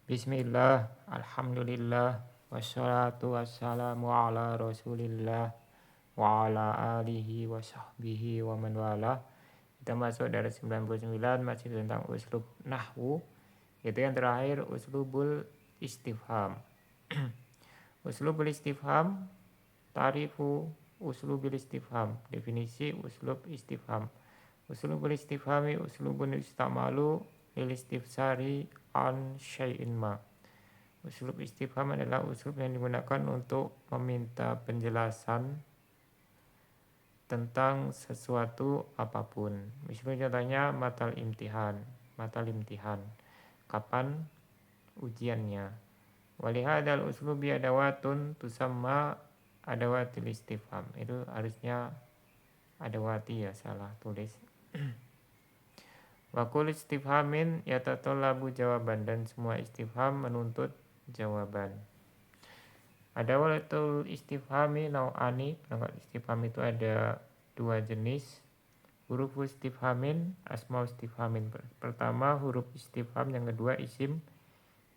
Bismillah, alhamdulillah, wassalatu wassalamu ala rasulillah wa ala alihi wa sahbihi wa man wala. Kita masuk dari 99 masih tentang uslub nahwu. Itu yang terakhir uslubul istifham. Uslubul istifham, tarifu uslubul istifham. Definisi uslub istifham. Uslubul istifhami uslubun istamalu lil istifsari an syai'in ma. Uslub istifham adalah uslub yang digunakan untuk meminta penjelasan tentang sesuatu apapun. Misalnya contohnya matal imtihan. Kapan ujiannya? Walihadal uslubi adawatun tusamma adawatil istifham. Itu harusnya adawati ya, salah tulis. Wa kullu istifhamin yatatallabu jawaban, dan semua istifham menuntut jawaban. Adawatul istifhami nau'ani, perangkat istifham itu ada dua jenis. Huruf istifhamin, asma istifhamin. Pertama huruf istifham, yang kedua isim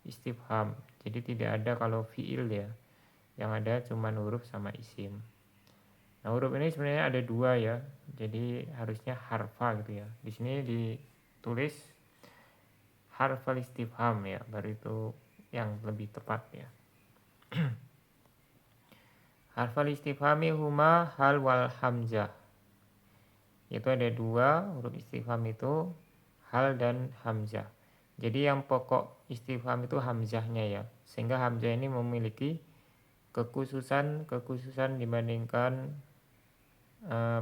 istifham. Jadi tidak ada kalau fiil ya, yang ada cuma huruf sama isim. Nah, huruf ini sebenarnya ada dua ya, jadi harusnya harfa gitu ya. Di sini ditulis harfal istifham ya, baru itu yang lebih tepat ya. Harfal istifhami huma hal wal hamzah. Itu ada dua huruf istifham itu, hal dan hamzah. Jadi yang pokok istifham itu hamzahnya ya, sehingga hamzah ini memiliki kekhususan dibandingkan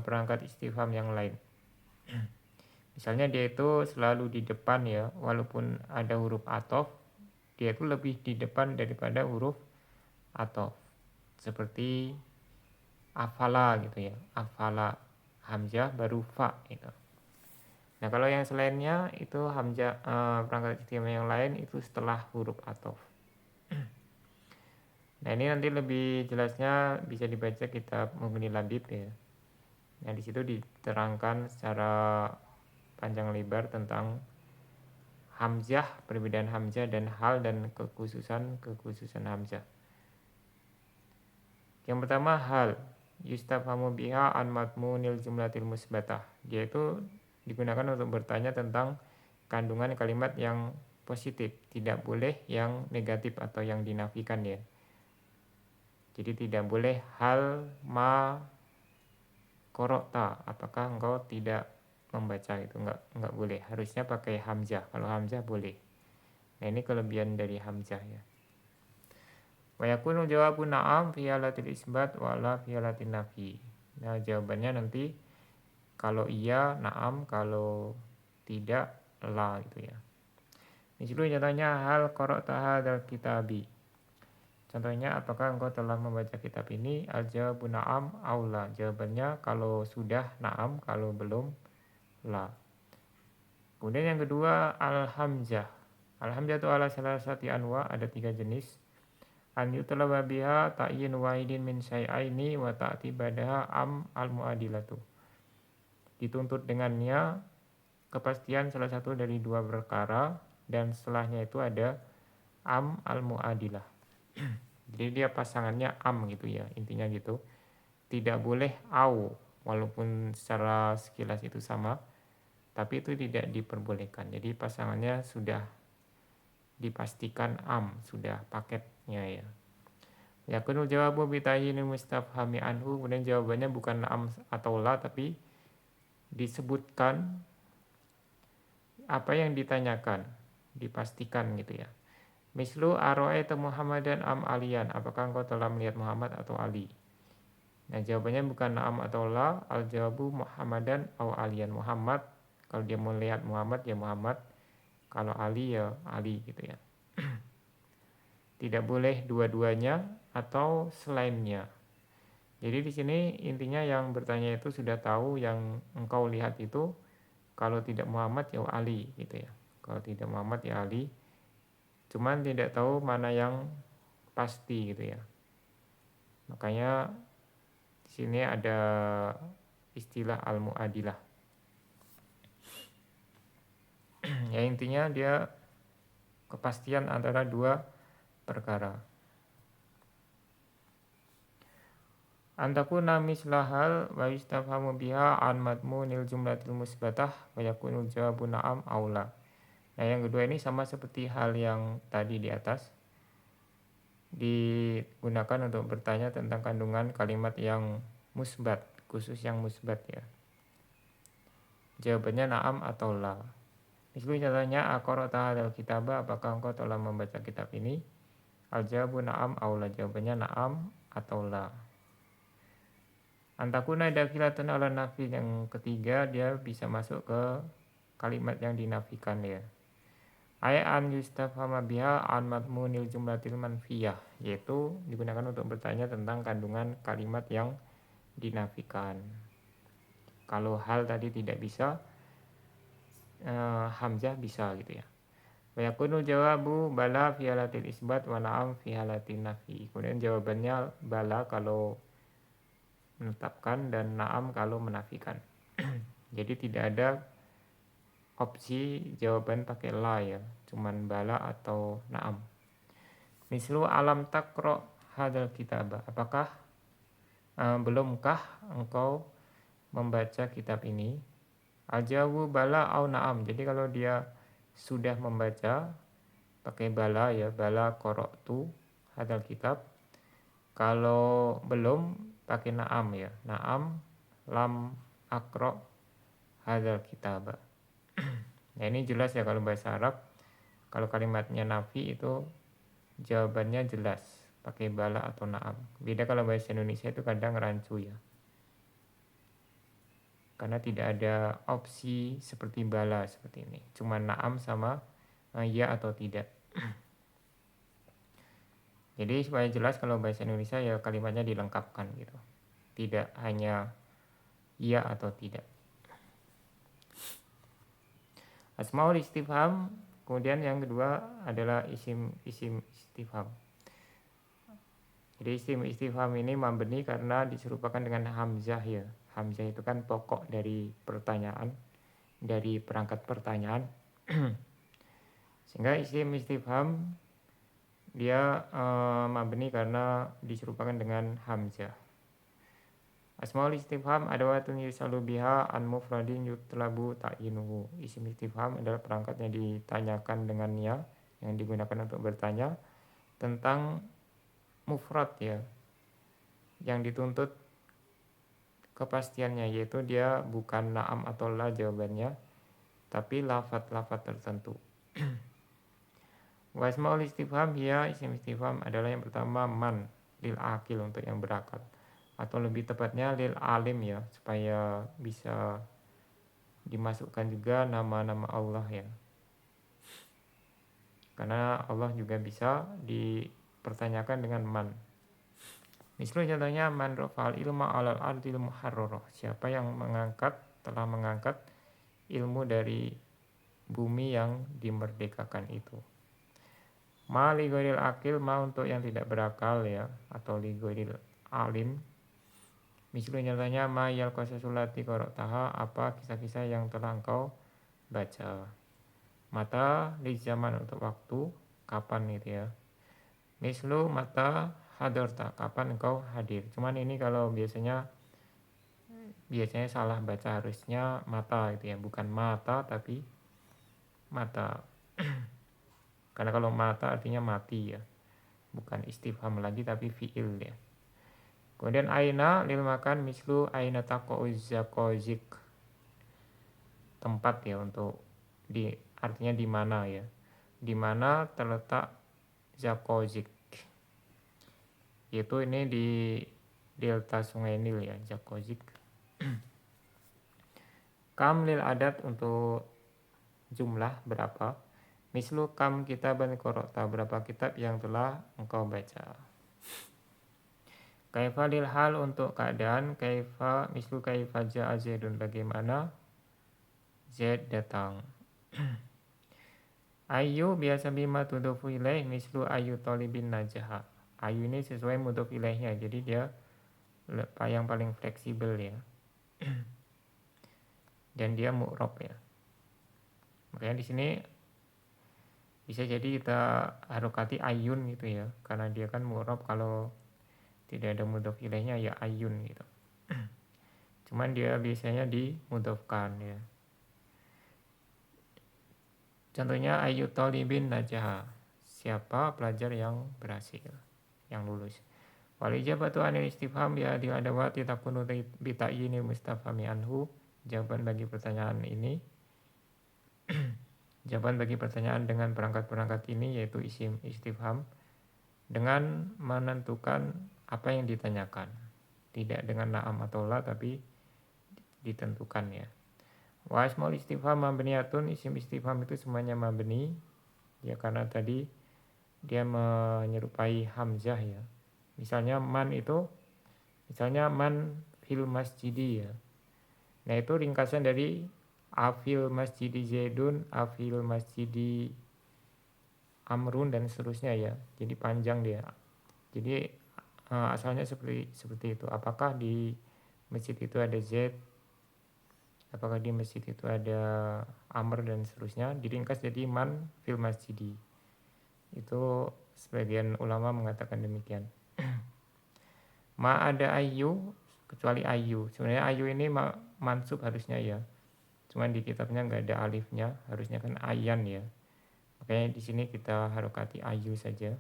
perangkat istifham yang lain. Misalnya dia itu selalu di depan ya, walaupun ada huruf athof, dia itu lebih di depan daripada huruf athof. Seperti afala gitu ya, afala hamzah baru fa gitu. Nah kalau yang selainnya itu hamzah, perangkat istifham yang lain itu setelah huruf athof. Nah ini nanti lebih jelasnya bisa dibaca kitab Mughni Labib ya. Nah di situ diterangkan secara panjang lebar tentang hamzah, perbedaan hamzah dan hal, dan kekhususan hamzah. Yang pertama hal, yustafhamu biha an matmunil jumlatil musbatah. Dia itu digunakan untuk bertanya tentang kandungan kalimat yang positif, tidak boleh yang negatif atau yang dinafikan ya. Jadi tidak boleh hal ma korokta, apakah engkau tidak membaca, itu enggak boleh. Harusnya pakai hamzah. Kalau hamzah boleh. Nah ini kelebihan dari hamzah ya. Wa yakunu jawabu na'am fi halatil isbat wa la fi halatin nafi. Nah jawabannya nanti kalau iya na'am, kalau tidak la gitu ya. Ini dulu contohnya hal qara'ta hadzal kitabi. Contohnya apakah engkau telah membaca kitab ini? Al jawabu na'am aw la. Jawabannya kalau sudah na'am, kalau belum la. Kemudian yang kedua al-hamzah. Al-hamzah itu ala salah satu anwa, ada 3 jenis. An yutlaba biha ta'yin wahidin min syai'aini wa ta'ti badaha am al-mu'adilatu. Dituntut dengannya kepastian salah satu dari 2 perkara, dan setelahnya itu ada am al-mu'adilah. Jadi dia pasangannya am gitu ya, intinya gitu. Tidak boleh au, walaupun secara sekilas itu sama, tapi itu tidak diperbolehkan. Jadi pasangannya sudah dipastikan am, sudah paketnya ya. Yakunul jawabu bitayinil mustafhami anhu. Kemudian jawabannya bukan am atau la, tapi disebutkan apa yang ditanyakan, dipastikan gitu ya. Mislu aro'aita Muhammadan am aliyan. Apakah engkau telah melihat Muhammad atau Ali? Nah jawabannya bukan am atau la. Al jawabu Muhammadan atau aliyan. Muhammad, kalau dia melihat Muhammad ya Muhammad, kalau Ali ya Ali gitu ya. Tidak boleh dua-duanya atau selainnya. Jadi di sini intinya yang bertanya itu sudah tahu yang engkau lihat itu, kalau tidak Muhammad ya Ali gitu ya. Kalau tidak Muhammad ya Ali. Cuman tidak tahu mana yang pasti gitu ya. Makanya di sini ada istilah al-mu'adilah. Ya intinya dia kepastian antara dua perkara. Antakuna mislahal wa yustafhamu biha an madmunil jumlatil musbatah wa yakunul jawabu na'am aula. Nah, yang kedua ini sama seperti hal yang tadi di atas, digunakan untuk bertanya tentang kandungan kalimat yang musbat, khusus yang musbat ya. Jawabannya na'am atau la. Misalnya contohnya aqra'ta hadzal kitaba, apakah engkau telah membaca kitab ini? Al-jawabu na'am aula, jawabannya na'am atau la. Antakuna dakhilatun ala nafi, yang ketiga dia bisa masuk ke kalimat yang dinafikan ya. Ay an yustafhama biha an madmunil jumlatil manfiyah, yaitu digunakan untuk bertanya tentang kandungan kalimat yang dinafikan. Kalau hal tadi tidak bisa, hamzah bisa gitu ya. Wa yakunul jawabu bala fi halatil isbat wa na'am fi halatin nafi. Kemudian jawabannya bala kalau menetapkan dan na'am kalau menafikan. Jadi tidak ada opsi jawaban pakai la ya, cuman bala atau na'am. Mislu alam takro hadal kitab, apakah belumkah engkau membaca kitab ini? Al-jawabu bala au na'am. Jadi kalau dia sudah membaca pakai bala ya, bala qara'tu hadal kitab. Kalau belum pakai na'am ya, na'am lam akro hadzal kitab. Nah, ini jelas ya kalau bahasa Arab. Kalau kalimatnya nafi itu jawabannya jelas pakai bala atau na'am. Beda kalau bahasa Indonesia itu kadang rancu ya, karena tidak ada opsi seperti bala seperti ini, cuma na'am sama ya atau tidak. Jadi supaya jelas kalau bahasa Indonesia ya kalimatnya dilengkapkan gitu, tidak hanya iya atau tidak. Asmaul istifham, kemudian yang kedua adalah isim istifham. Jadi isim istifham ini mabni karena diserupakan dengan hamzah ya. Hamzah itu kan pokok dari pertanyaan, dari perangkat pertanyaan. Sehingga isim istifham dia mabni karena diserupakan dengan hamzah. Asmaul istifham adawatun yusalu biha an mufradin yutlabu ta'yinuhu. Isim istifham adalah perangkat yang ditanyakan dengannya, yang digunakan untuk bertanya tentang mufrad ya, yang dituntut kepastiannya, yaitu dia bukan na'am atau la jawabannya, tapi lafaz-lafaz tertentu. Wa asmaul istifham ya, isim istifham adalah yang pertama man lil akil, untuk yang berakal, atau lebih tepatnya lil alim ya, supaya bisa dimasukkan juga nama-nama Allah ya, karena Allah juga bisa dipertanyakan dengan man. Misalnya contohnya man rafa'al ilma alal ardil muharrarah, siapa yang telah mengangkat ilmu dari bumi yang dimerdekakan itu. Ma li ghairil akil, ma untuk yang tidak berakal ya, atau li ghairil alim. Misalnya contohnya ma yal qasasulati qara'taha, apa kisah-kisah yang telah engkau baca. Mata li zaman, untuk waktu, kapan gitu ya. Mislu mata hadarta, kapan engkau hadir. Cuman ini kalau biasanya salah baca, harusnya mata gitu ya, bukan mata tapi mata. Karena kalau mata artinya mati ya, bukan istifham lagi tapi fi'il ya. Kemudian aina lil makan, mislu aina taqa'uz zakozik, tempat ya, untuk artinya di mana ya, di mana terletak zakozik, yaitu ini di delta sungai Nil ya, zakozik. Kam lil adat, untuk jumlah berapa. Mislu kam kitaban qara'ta, berapa kitab yang telah engkau baca. Kaifa lil hal, untuk keadaan. Kaifa mislu kaifa ja'a Zaidun, bagaimana Zaid datang. Ayu biasa bima tudofu ilaih, mislu ayu tolibin najaha. Ayu ini sesuai mudhof ilaihnya, jadi dia yang paling fleksibel ya. Dan dia mu'rab ya. Makanya di sini Bisa jadi kita harokati ayun gitu ya, karena dia kan mu'rab kalau tidak ada mudhof ilaihnya ya ayun gitu. Cuman dia biasanya dimudhofkan ya. Contohnya ayu talibin najaha, siapa pelajar yang berhasil, yang lulus. Wal ijabatu anil istifham bi adil adawati takunu bi ta'yinil mustafhami anhu. Jawaban bagi pertanyaan ini, jawaban bagi pertanyaan dengan perangkat-perangkat ini yaitu isim istifham dengan menentukan apa yang ditanyakan. Tidak dengan na'am atau la tapi ditentukan ya. Wa asmaul istifham mabniyatun, isim istifham itu semuanya mabni ya, karena tadi dia menyerupai hamzah ya. Misalnya man itu, misalnya man fil masjidi ya. Nah itu ringkasan dari afil masjidi zaidun, afil masjidi amrun dan seterusnya ya. Jadi panjang dia. Jadi asalnya seperti itu. Apakah di masjid itu ada zaid, apakah di masjid itu ada amr dan seterusnya, diringkas jadi man fil masjidi. Itu sebagian ulama mengatakan demikian. Ma ada ayu kecuali ayu. Sebenarnya ayu ini mansub harusnya ya. Cuman di kitabnya nggak ada alifnya, harusnya kan ayan ya. Makanya di sini kita harokati ayu saja.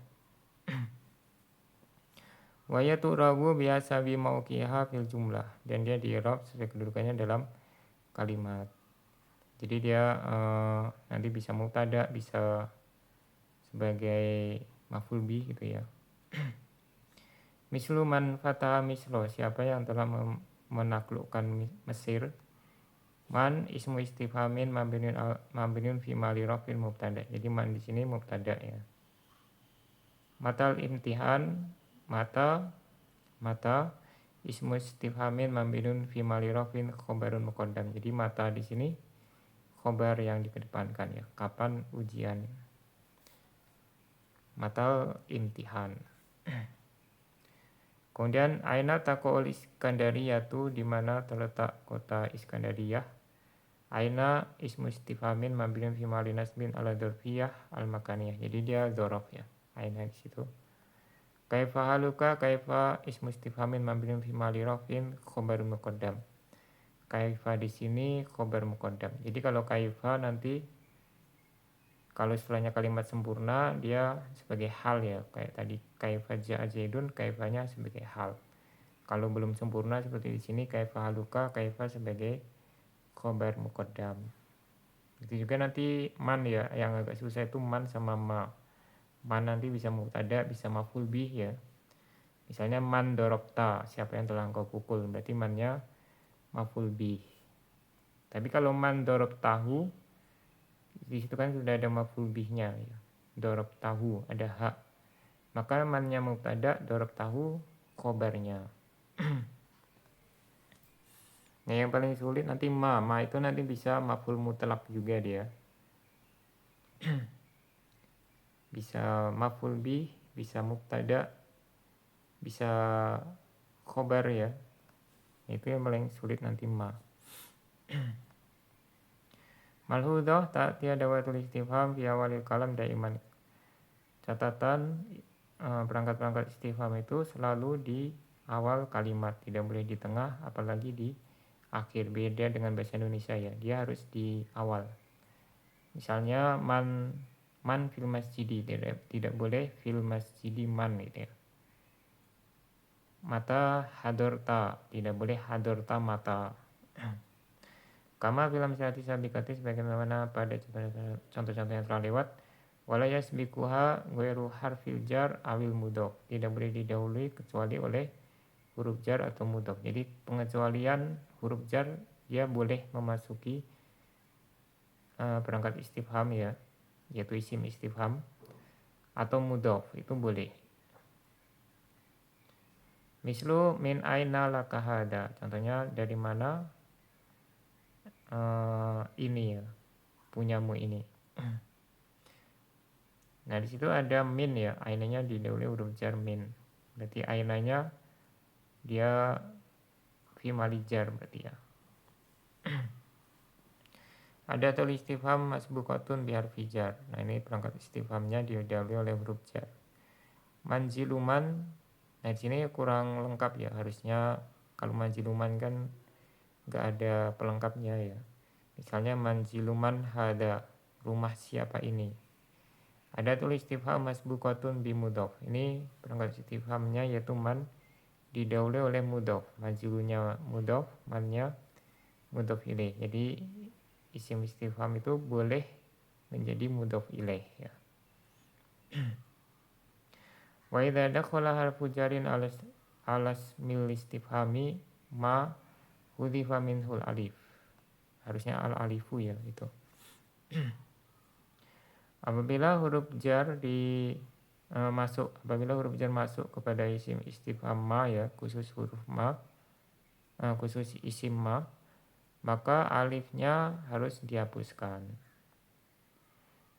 Wa yaturabu biasa bi mauqiha fil jumlah, dan dia di-i'rab sesuai kedudukannya dalam kalimat. Jadi dia nanti bisa mubtada, bisa sebagai maf'ul bih gitu ya. Mislu man fataha mislo, siapa yang telah menaklukkan Mesir. Man ismu istifhamin mabniun fi mali rafil mubtada. Jadi man di sini mubtada ya. Matal imtihan, mata ismu istifhamin mabniun fi mali rafin khobarun muqaddam. Jadi mata di sini khobar yang dikedepankan ya. Kapan ujian? Matal imtihan. Kemudian aina taqoul Iskandariyatu, di mana terletak kota Iskandariyah. Aina ismu istifhamin mabniun fi mali nasbin ala dzarfiyah al makaniyah. Jadi dia dzaraf ya. Aina di situ. Kaifa haluka, kaifa ismu istifhamin mabniun fi mali rafin khabarun muqaddam. Kaifa di sini khabar muqaddam. Jadi kalau kaifa nanti kalau setelahnya kalimat sempurna dia sebagai hal ya, kayak tadi kaifa ja'a zaidun, kaifanya sebagai hal. Kalau belum sempurna seperti di sini kaifa haluka, kaifa sebagai khabar muqaddam. Itu juga nanti man ya, yang agak susah itu man sama ma. Man nanti bisa mubtada, bisa maf'ul bih ya. Misalnya man dorobta, siapa yang telah engkau pukul, berarti mannya maf'ul bih. Tapi kalau man dorobtahu, di situ kan sudah ada maf'ul bihnya ya. Dorobtahu ada hak. Maka mannya mubtada, dorobtahu khobarnya. Nah yang paling sulit nanti ma itu nanti bisa maf'ul mutlak juga dia. Bisa maf'ul bih, bisa mubtada, bisa khobar ya. Itu yang paling sulit nanti ma. Malhudah tak tiada watul istifham fi awalil kalam daiman. Catatan perangkat-perangkat istifham itu selalu di awal kalimat, tidak boleh di tengah apalagi di akhir. Beda dengan bahasa Indonesia ya, dia harus di awal. Misalnya man fil masjidi, tidak boleh fil masjidi man gitu ya. Mata hadorta, tidak boleh hadorta mata. Kama film syati sabikati sebagaimana pada contoh-contoh yang telah lewat. Wala yasbikuha ghairu harfil jar awil mudhof, tidak boleh didahului kecuali oleh huruf jar atau mudhof. Jadi pengecualian huruf jar dia boleh memasuki perangkat istifham ya, yaitu isim istifham, atau mudhof itu boleh. Mislu min aina laka hada, contohnya dari mana ini ya, punyamu ini. Nah di situ ada min ya, ainanya didahului huruf jar min. Berarti ainanya dia fi mali jar berarti ya. Ada tulis istifham masbukotun biharfi jar. Nah ini perangkat istifhamnya didahului oleh huruf jar. Manziluman, nah di sini kurang lengkap ya, harusnya kalau manziluman kan nggak ada pelengkapnya ya. Misalnya manziluman hada, rumah siapa ini. Ada tulis istifham masbukotun bimudhof. Ini perangkat istifhamnya yaitu man didahului oleh mudhof. Manzilunya mudhof, mannya mudhof ilaih. Jadi isim istifham itu boleh menjadi mudhof ilaih ya. Wa idza dakhala harfu jarin alas mil istifhami ma hudhifa minhul alif. Harusnya al alifu ya itu. Apabila huruf jar apabila huruf jar masuk kepada isim istifham ma ya, khusus huruf ma, khusus isim ma, maka alifnya harus dihapuskan.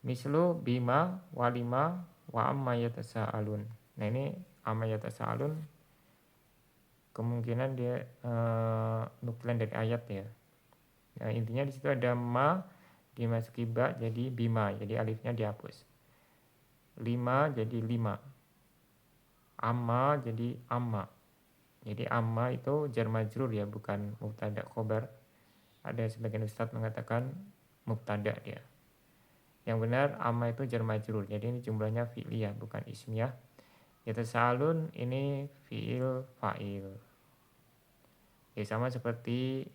Mislu bima walima wa amma yatasaalun. Nah ini amma yatasaalun kemungkinan dia nukilan dari ayat ya. Nah intinya di situ ada ma dimasuki ba jadi bima, jadi alifnya dihapus. Lima jadi lima. Amma jadi amma. Jadi amma itu jar majrur ya, bukan mubtada khobar. Ada sebagian ustadz mengatakan mubtada dia. Yang benar amma itu jar majrur. Jadi ini jumlahnya fi'liyah bukan ismiyah. Yatasaalun ini fi'il fa'il. Ya sama seperti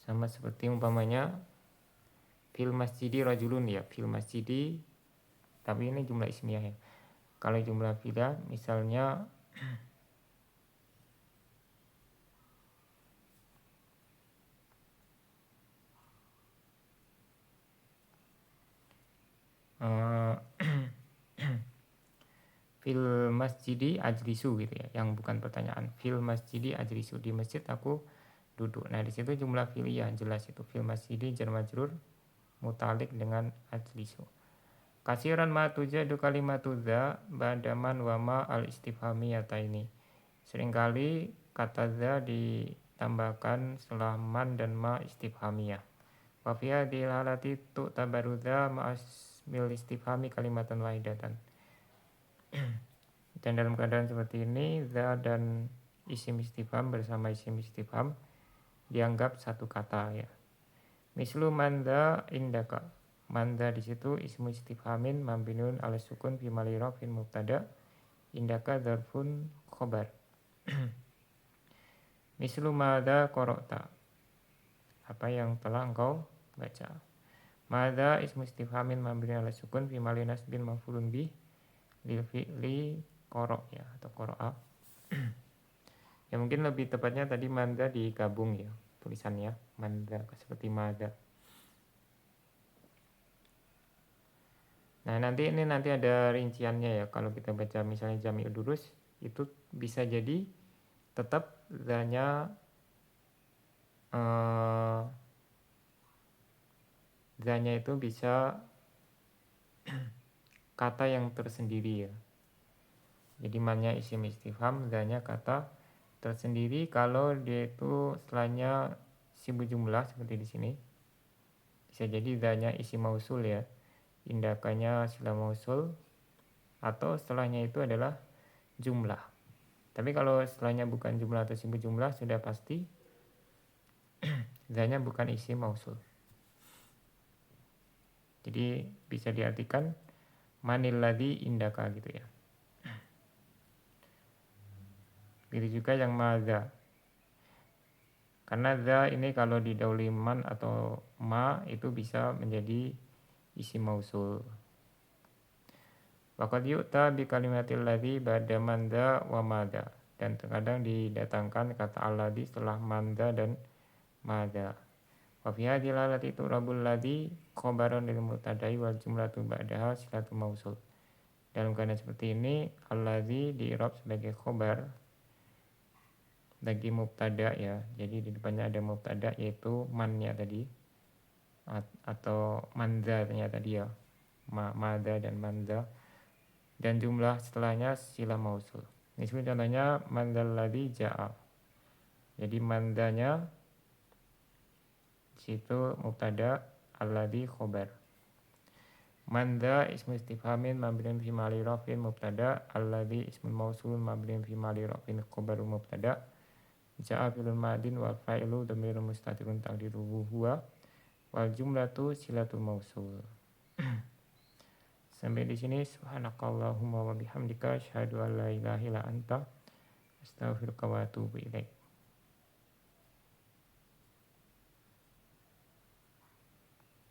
sama seperti umpamanya fil masjidi rajulun ya, fil masjidi, tapi ini jumlah ismiyah ya. Kalau jumlah fi'lah misalnya fil masjidi ajlisu gitu ya, yang bukan pertanyaan. Fil masjidi ajlisu, di masjid aku duduk. Nah di situ jumlah fi'liyah jelas itu, fil masjidi jar majrur mutalik dengan ajlisu. Kasiran ma tujadu kalimatu dza ba'daman wa ma al istifhamiyata ini. Seringkali kata dza ditambahkan setelah man dan ma istifhamiyah. Wa fi hadhil halati tu'tabaru dza ma'asmil istifhami kalimatan wahidatan. Dan dalam keadaan seperti ini dza dan isim istifham bersama isim istifham dianggap satu kata ya. Mislu manda indaka. Manda di situ ismu istifhamin mabniun ala sukun fi mali rafin mubtada, indaka dzarfun khobar. Mislu mada qara'ta. Apa yang telah engkau baca. Mada ismu istifhamin mabniun ala sukun fi mali nasbin maf'ulun bih lil fi'li qara' ya atau qara'a. Ya mungkin lebih tepatnya tadi manda digabung ya tulisannya, manda seperti mada. Nah nanti ada rinciannya ya, kalau kita baca misalnya jami'ud durus itu bisa jadi tetap zanya itu bisa kata yang tersendiri ya. Jadi mannya isim istifham, zanya kata tersendiri kalau dia itu setelahnya sibu jumlah seperti di sini. Bisa jadi zanya isim mausul ya. Tindakannya sila mausul atau setelahnya itu adalah jumlah. Tapi kalau setelahnya bukan jumlah atau sibu jumlah sudah pasti zanya bukan isim mausul. Jadi bisa diartikan manil ladzi indaka gitu ya. Begitu juga yang madza. Karena za ini kalau didahului man atau ma itu bisa menjadi isim mausul. Waqad yu'ta bi kalimatil ladzi ba'da man dza wa madza. Dan terkadang didatangkan kata alladzi setelah man dza dan madza. Wa fi hadhil halati tu'rabul ladzi khabaron lil mubtada'i wal jumlatu ba'daha silatu mausul. Dalam keadaan seperti ini alladzi di-i'rab sebagai khabar bagi mubtada ya. Jadi di depannya ada mubtada yaitu man-nya tadi atau manza-nya tadi ya. Madza dan manza. Dan jumlah setelahnya sila mausul. Ini contohnya mandalladzi ja'a. Jadi mandanya situ mubtada, alladzi khobar. Manda ismu istifhamin mabniun fi mali rafin mubtada, alladzi ismul mausul mabniun fi mali rafin khobaru mubtada. Ja'a filun madin wal fa'ilu dhamirun mustatirun taqdiruhu huwa wal jumlatu silatul mausul. Sampai di sini subhanakallahumma wa bihamdika asyhadu an la ilaha illa anta astaghfiruka wa atubu ilaik.